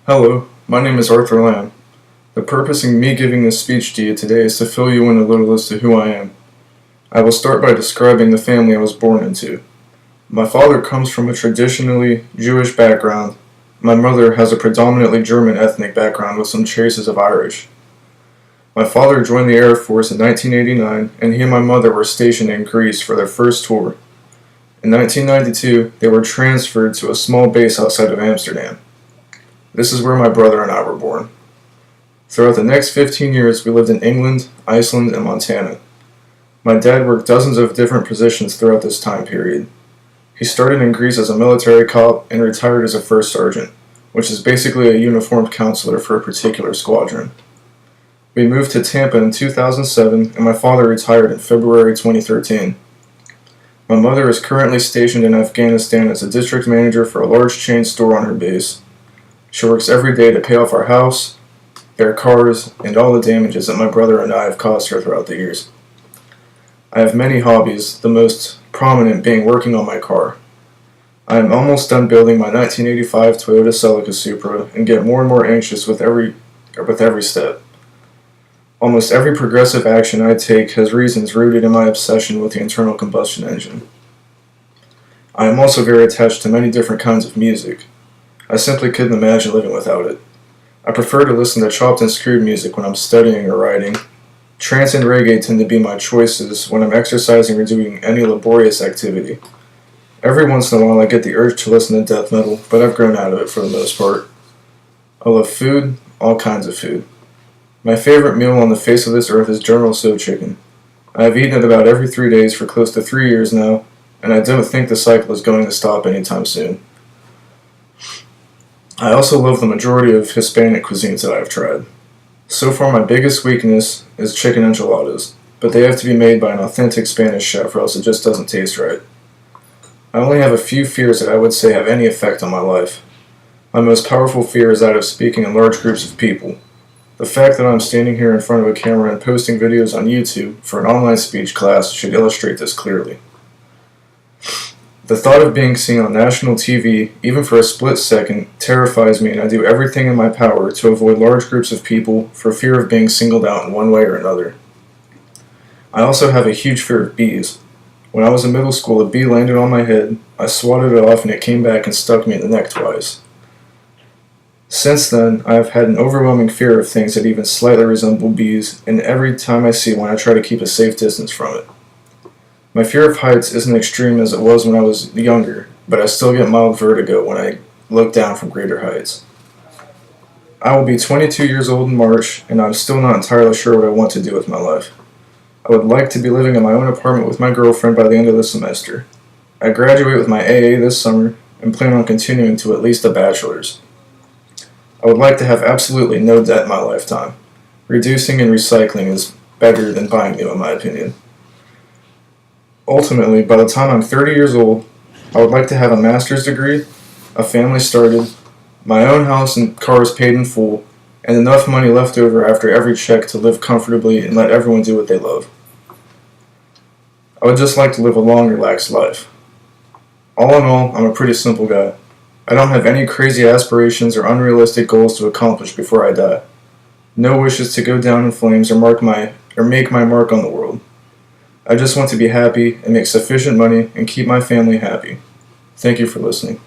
Hello, my name is Arthur Lamb. The purpose of me giving this speech to you today is to fill you in a little as to who I am. I will start by describing the family I was born into. My father comes from a traditionally Jewish background. My mother has a predominantly German ethnic background with some traces of Irish. My father joined the Air Force in 1989, and he and my mother were stationed in Greece for their first tour. In 1992, they were transferred to a small base outside of Amsterdam. This is where my brother and I were born. Throughout the next 15 years, we lived in England, Iceland, and Montana. My dad worked dozens of different positions throughout this time period. He started in Greece as a military cop and retired as a first sergeant, which is basically a uniformed counselor for a particular squadron. We moved to Tampa in 2007, and my father retired in February 2013. My mother is currently stationed in Afghanistan as a district manager for a large chain store on her base. She works every day to pay off our house, their cars, and all the damages that my brother and I have caused her throughout the years. I have many hobbies, the most prominent being working on my car. I am almost done building my 1985 Toyota Celica Supra and get more and more anxious with every step. Almost every progressive action I take has reasons rooted in my obsession with the internal combustion engine. I am also very attached to many different kinds of music. I simply couldn't imagine living without it. I prefer to listen to chopped and screwed music when I'm studying or writing. Trance and reggae tend to be my choices when I'm exercising or doing any laborious activity. Every once in a while I get the urge to listen to death metal, but I've grown out of it for the most part. I love food, all kinds of food. My favorite meal on the face of this earth is General Tso chicken. I have eaten it about every 3 days for close to 3 years now, and I don't think the cycle is going to stop anytime soon. I also love the majority of Hispanic cuisines that I have tried. So far my biggest weakness is chicken enchiladas, but they have to be made by an authentic Spanish chef or else it just doesn't taste right. I only have a few fears that I would say have any effect on my life. My most powerful fear is that of speaking in large groups of people. The fact that I'm standing here in front of a camera and posting videos on YouTube for an online speech class should illustrate this clearly. The thought of being seen on national TV, even for a split second, terrifies me, and I do everything in my power to avoid large groups of people for fear of being singled out in one way or another. I also have a huge fear of bees. When I was in middle school, a bee landed on my head, I swatted it off, and it came back and stuck me in the neck twice. Since then, I have had an overwhelming fear of things that even slightly resemble bees, and every time I see one, I try to keep a safe distance from it. My fear of heights isn't extreme as it was when I was younger, but I still get mild vertigo when I look down from greater heights. I will be 22 years old in March, and I'm still not entirely sure what I want to do with my life. I would like to be living in my own apartment with my girlfriend by the end of the semester. I graduate with my AA this summer and plan on continuing to at least a bachelor's. I would like to have absolutely no debt in my lifetime. Reducing and recycling is better than buying new, in my opinion. Ultimately, by the time I'm 30 years old, I would like to have a master's degree, a family started, my own house and cars paid in full, and enough money left over after every check to live comfortably and let everyone do what they love. I would just like to live a long, relaxed life. All in all, I'm a pretty simple guy. I don't have any crazy aspirations or unrealistic goals to accomplish before I die. No wishes to go down in flames or make my mark on the world. I just want to be happy and make sufficient money and keep my family happy. Thank you for listening.